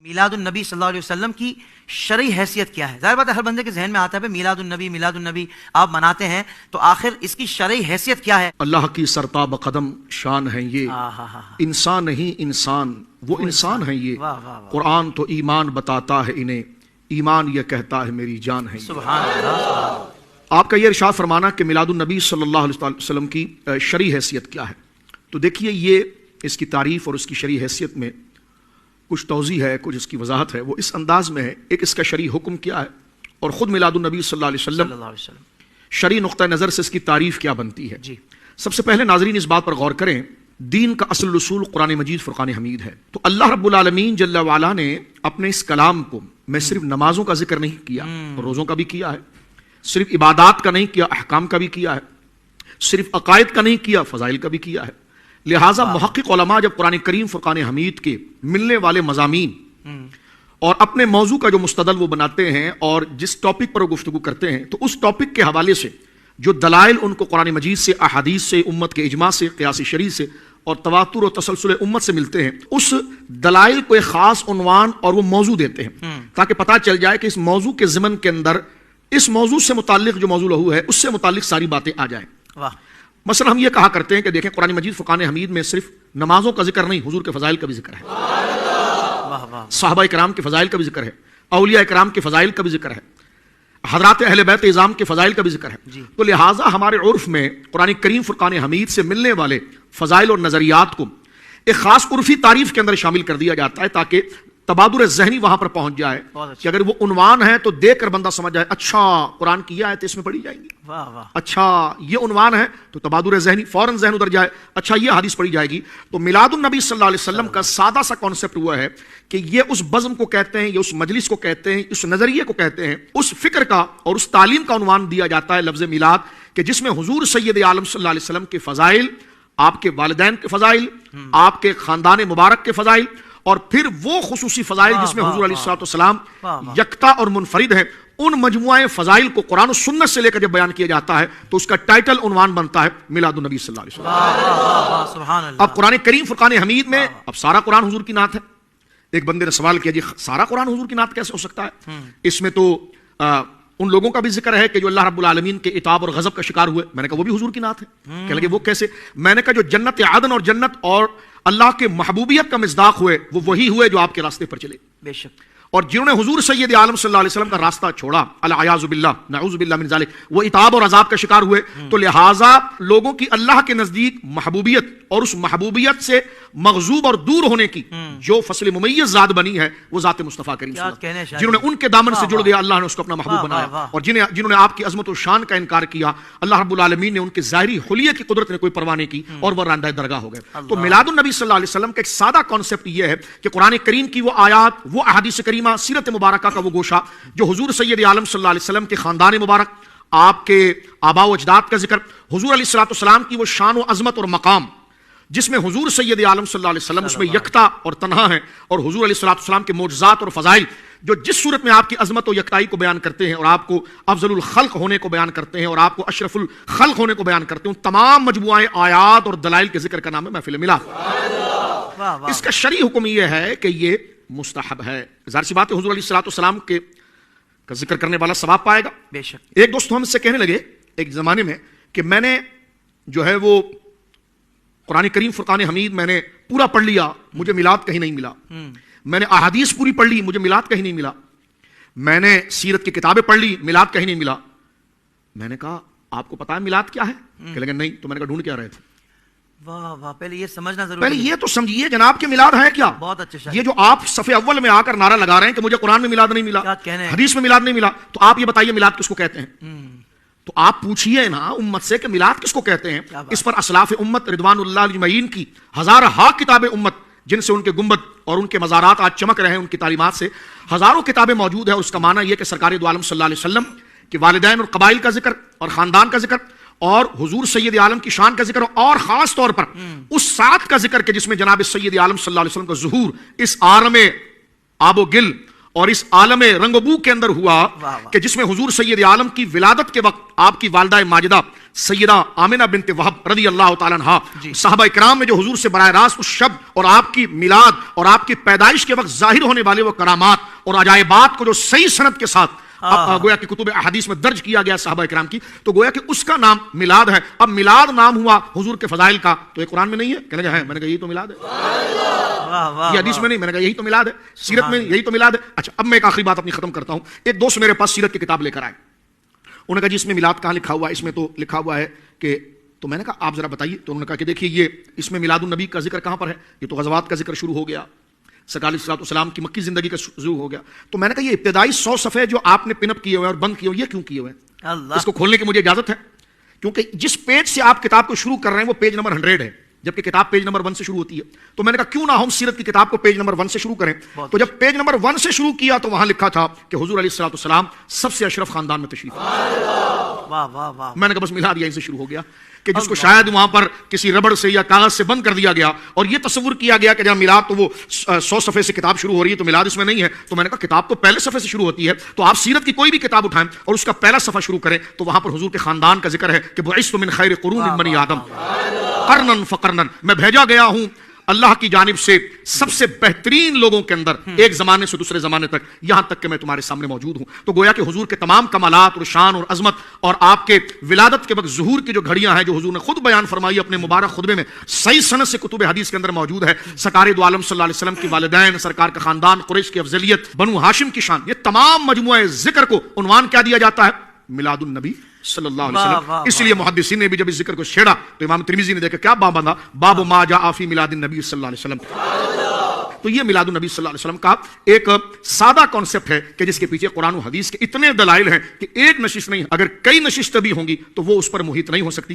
میلاد النبی صلی اللہ علیہ وسلم کی شرعی حیثیت کیا ہے؟ ظاہر بات ہے ہر بندے کے ذہن میں آتا ہے میلاد النبی آپ مناتے ہیں، تو آخر اس کی شرعی حیثیت کیا ہے؟ اللہ کی سرتاب قدم شان ہے یہ، انسان نہیں انسان، وہ انسان ہے یہ، قرآن تو ایمان بتاتا ہے انہیں، ایمان یہ کہتا ہے میری جان ہے یہ۔ سبحان اللہ۔ آپ کا یہ ارشاد فرمانا کہ میلاد النبی صلی اللہ علیہ وسلم کی شرعی حیثیت کیا ہے، تو دیکھیے یہ اس کی تعریف اور اس کی شرعی حیثیت میں کچھ توضیح ہے، کچھ اس کی وضاحت ہے، وہ اس انداز میں ہے۔ ایک اس کا شرعی حکم کیا ہے اور خود میلاد النبی صلی اللہ علیہ وسلم شرعی نقطہ نظر سے اس کی تعریف کیا بنتی ہے۔ سب سے پہلے ناظرین اس بات پر غور کریں، دین کا اصل اصول قرآن مجید فرقان حمید ہے، تو اللہ رب العالمین جل وعلا نے اپنے اس کلام کو میں صرف نمازوں کا ذکر نہیں کیا، روزوں کا بھی کیا ہے، صرف عبادات کا نہیں کیا، احکام کا بھی کیا ہے، صرف عقائد کا نہیں کیا، فضائل کا بھی کیا ہے۔ لہٰذا محقق علماء جب قرآن کریم فرقان حمید کے ملنے والے مضامین اور اپنے موضوع کا جو مستدل وہ بناتے ہیں اور جس ٹاپک پر وہ گفتگو کرتے ہیں، تو اس ٹاپک کے حوالے سے جو دلائل ان کو قرآن مجید سے، احادیث سے، امت کے اجماع سے، قیاس شرعی سے اور تواتر و تسلسل امت سے ملتے ہیں، اس دلائل کو ایک خاص عنوان اور وہ موضوع دیتے ہیں تاکہ پتہ چل جائے کہ اس موضوع کے ضمن کے اندر اس موضوع سے متعلق جو موضوع لہو ہے اس سے متعلق ساری باتیں آ جائیں۔ مثلا ہم یہ کہا کرتے ہیں کہ دیکھیں قرآن مجید فرقان حمید میں صرف نمازوں کا ذکر نہیں، حضور کے فضائل کا بھی ذکر ہے، صحابہ کرام کے فضائل کا بھی ذکر ہے، اولیاء کرام کے فضائل کا بھی ذکر ہے، حضرات اہل بیت اعظام کے فضائل کا بھی ذکر ہے۔ تو لہٰذا ہمارے عرف میں قرآن کریم فرقان حمید سے ملنے والے فضائل اور نظریات کو ایک خاص عرفی تعریف کے اندر شامل کر دیا جاتا ہے تاکہ تبادر ذہنی وہاں پر پہنچ جائے کہ اگر وہ عنوان ہے تو دیکھ کر بندہ سمجھ جائے اچھا قرآن کی یہ آیتیں اس میں پڑھی جائیں گی، اچھا یہ عنوان ہے تو تبادر ذہنی فوراً ذہن ادھر جائے، اچھا یہ حدیث پڑھی جائے گی۔ تو میلاد النبی صلی اللہ علیہ وسلم کا سادہ سا کانسیپٹ ہوا ہے کہ یہ اس بزم کو کہتے ہیں، یہ اس مجلس کو کہتے ہیں، اس نظریے کو کہتے ہیں، اس فکر کا اور اس تعلیم کا عنوان دیا جاتا ہے لفظ میلاد، کہ جس میں حضور سید عالم صلی اللہ علیہ وسلم کے فضائل، آپ کے والدین کے فضائل، آپ کے خاندان مبارک کے فضائل اور پھر وہ خصوصی فضائل جس میں حضور علیہ السلام یکتا اور منفرد ہیں، ان مجموعہ فضائل کو قرآن و سنت سے لے کر جب بیان کیا جاتا ہے تو اس کا ٹائٹل عنوان بنتا ہے میلاد النبی صلی اللہ علیہ وسلم۔ اب قرآن کریم فرقان حمید میں اب سارا قرآن حضور کی نعت ہے۔ ایک بندے نے سوال کیا جی سارا قرآن حضور کی نعت کیسے ہو سکتا ہے؟ اس میں تو ان لوگوں کا بھی ذکر ہے کہ جو اللہ رب العالمین کے عتاب اور غضب کا شکار ہوئے، میں نے کہا وہ بھی حضور کی نعت ہے۔ کہنے لگے وہ کیسے؟ میں نے کہا جو جنت عدن اور جنت اور اللہ کے محبوبیت کا مصداق ہوئے وہ وہی ہوئے جو آپ کے راستے پر چلے، بے شک، اور جنہوں نے حضور سید عالم صلی اللہ علیہ وسلم کا راستہ چھوڑا، العیاذ باللہ نعوذ باللہ من ذالک، وہ عتاب اور عذاب کا شکار ہوئے۔ تو لہٰذا لوگوں کی اللہ کے نزدیک محبوبیت اور اس محبوبیت سے مغضوب اور دور ہونے کی جو فصل ممیز ذات بنی ہے وہ ذات مصطفیٰ کریم صلی اللہ علیہ وسلم، جنہوں نے ان کے دامن سے جڑ گیا اللہ نے اس کو اپنا محبوب بنایا، اور جنہوں نے آپ کی عظمت و شان کا انکار کیا اللہ رب العالمین نے ان کے ظاہری حلیے کی قدرت نے کوئی پرواہ نہیں کی اور وہ راندہ درگاہ ہو گئے۔ تو میلاد النبی صلی اللہ علیہ وسلم کا ایک سادہ کانسیپٹ یہ ہے کہ قرآن کریم کی وہ آیات، وہ احادیث کریمہ، سیرت مبارکہ کا وہ گوشہ جو حضور سید عالم صلی اللہ علیہ وسلم کے خاندان مبارک، آپ کے آباء و اجداد کا ذکر، حضور علیہ السلام کی وہ شان و عظمت اور مقام جس میں حضور سید عالم صلی اللہ علیہ وسلم اس میں یکتا اور تنہا ہے، اور حضور علیہ السلام کے معجزات اور فضائل جو جس صورت میں آپ کی عظمت و یکتائی کو بیان کرتے ہیں اور آپ کو افضل الخلق ہونے کو بیان کرتے ہیں اور آپ کو اشرف الخلق ہونے کو بیان کرتے ہیں، ان تمام مجموعہ آیات اور دلائل کے ذکر کا نام ہے محفل میلاد۔ اس کا شرعی حکم یہ ہے کہ یہ مستحب ہے۔ ظاہر سی بات ہے حضور علیہ السلام کے کا ذکر کرنے والا ثواب پائے گا، بے شک۔ ایک دوست ہم سے کہنے لگے ایک زمانے میں کہ میں نے جو ہے وہ قرآن کریم فرقان حمید میں نے پورا پڑھ لیا، مجھے میلاد کہیں نہیں ملا، میں نے احادیث پوری پڑھ لی، مجھے میلاد کہیں نہیں ملا، میں نے سیرت کی کتابیں پڑھ لی، میلاد کہیں نہیں ملا۔ میں نے کہا آپ کو پتا ہے میلاد کیا ہے؟ کہ لگے نہیں۔ تو میں نے کہا ڈھونڈ کیا رہے تھے؟ واہ واہ، پہلے یہ سمجھنا ضروری، پہلے یہ تو سمجھیے جناب کہ میلاد ہے کیا۔ بہت اچھا، یہ جو آپ صفحے اول میں آ کر نعرہ لگا رہے ہیں کہ مجھے قرآن میں میلاد نہیں ملا، حدیث میں میلاد نہیں ملا، تو آپ یہ بتائیے میلاد کس کو کہتے ہیں؟ تو آپ پوچھئے نا امت سے کہ میلاد کس کو کہتے ہیں۔ اس پر اسلاف امت رضوان اللہ اجمعین کی ہزارہا کتاب امت جن سے ان کے گنبد اور ان کے مزارات آج چمک رہے ہیں، ان کی تعلیمات سے ہزاروں کتابیں موجود ہیں۔ اس کا معنی یہ کہ سرکار دو عالم صلی اللہ علیہ وسلم کے والدین اور قبائل کا ذکر اور خاندان کا ذکر اور حضور سید عالم کی شان کا ذکر اور خاص طور پر اس ساتھ کا ذکر کہ جس میں جناب سید عالم صلی اللہ علیہ وسلم کا ظہور اس عالم آب و گل اور اس عالم رنگبو کے اندر ہوا کہ جس میں حضور سید عالم کی ولادت کے وقت آپ کی والدہ ماجدہ سیدہ آمنہ بنت وہب رضی اللہ تعالیٰ عنہا صحابہ اکرام میں جو حضور سے براہ راست اس شب اور آپ کی میلاد اور آپ کی پیدائش کے وقت ظاہر ہونے والے وہ کرامات اور عجائبات کو جو صحیح سند کے ساتھ گویا کہ کتب احادیث میں درج کیا گیا صحابہ اکرام کی، تو گویا کہ اس کا نام میلاد ہے۔ اب میلاد نام ہوا حضور کے فضائل کا، تو یہ قرآن میں نہیں ہے؟ کہنے لگا ہے، میں نے کہا یہی تو میلاد ہے، یہ حدیث میں نہیں، میں نے کہا یہی تو میلاد ہے، سیرت میں یہی تو میلاد ہے۔ اچھا اب میں ایک آخری بات اپنی ختم کرتا ہوں۔ ایک دوست میرے پاس سیرت کی کتاب لے کر آئے، انہوں نے کہا جی اس میں میلاد کہاں لکھا ہوا ہے؟ اس میں تو لکھا ہوا ہے کہ، تو میں نے کہا آپ ذرا بتائیے۔ تو انہوں نے کہا کہ دیکھیے یہ اس میں میلاد النبی کا ذکر کہاں پر ہے؟ یہ تو غزوات کا ذکر شروع ہو گیا، سرکار علیہ الصلوۃ والسلام کی مکی زندگی کا شروع ہو گیا۔ تو میں نے کہا یہ ابتدائی 100 صفحے جو آپ نے پن اپ کیے ہوئے اور بند کیے ہوئے، یہ کیوں کیے ہوئے ہیں؟ اس کو کھولنے کی مجھے اجازت ہے؟ کیونکہ جس پیج سے آپ کتاب کو شروع کر رہے ہیں وہ پیج نمبر 100 ہے، جبکہ کتاب پیج نمبر 1 سے شروع ہوتی ہے۔ تو میں نے کہا کیوں نہ ہم سیرت کی کتاب کو پیج نمبر 1 سے شروع کریں۔ تو جب پیج نمبر 1 سے شروع کیا تو وہاں لکھا تھا کہ حضور علیہ الصلوۃ والسلام سب سے اشرف خاندان میں تشریف لائے۔ میں نے کہا بس میلاد یہیں سے شروع ہو گیا، کہ جس کو شاید وہاں پر کسی ربڑ سے یا کاغذ سے بند کر دیا گیا اور یہ تصور کیا گیا کہ جب میلاد تو وہ 100 صفحے سے کتاب شروع ہو رہی ہے تو میلاد اس میں نہیں ہے۔ تو میں نے کہا کتاب تو پہلے صفحے سے شروع ہوتی ہے، تو آپ سیرت کی کوئی بھی کتاب اٹھائیں اور اس کا پہلا صفحہ شروع کریں تو وہاں پر حضور کے خاندان کا ذکر ہے کہ بعثت من خیر قرون بنی آدم قرنن فقرنن، میں بھیجا گیا ہوں اللہ کی جانب سے سب سے بہترین لوگوں کے اندر، ایک زمانے سے دوسرے زمانے تک، یہاں تک کہ میں تمہارے سامنے موجود ہوں۔ تو گویا کہ حضور کے تمام کمالات اور شان اور عظمت اور آپ کے ولادت کے وقت ظہور کی جو گھڑیاں ہیں جو حضور نے خود بیان فرمائی اپنے مبارک خطبے میں، صحیح سند سے کتب حدیث کے اندر موجود ہے۔ سرکار دو عالم صلی اللہ علیہ وسلم کی والدین، سرکار کا خاندان، قریش کی افضلیت، بنو ہاشم کی شان، یہ تمام مجموعہ ذکر کو عنوان کیا دیا جاتا ہے؟ میلاد النبی صلی اللہ علیہ وسلم۔ اس لیے محدثین نے بھی جب اس ذکر کو چھیڑا تو امام ترمذی نے دیکھا کیا باب بندھا، باب ما جاء فی میلاد النبی صلی اللہ علیہ وسلم۔ تو یہ میلاد النبی صلی اللہ علیہ وسلم کا ایک سادہ کانسیپٹ ہے کہ جس کے پیچھے قرآن و حدیث کے اتنے دلائل ہیں کہ ایک نشست نہیں، اگر کئی نشستیں بھی ہوں گی تو وہ اس پر محیط نہیں ہو سکتی۔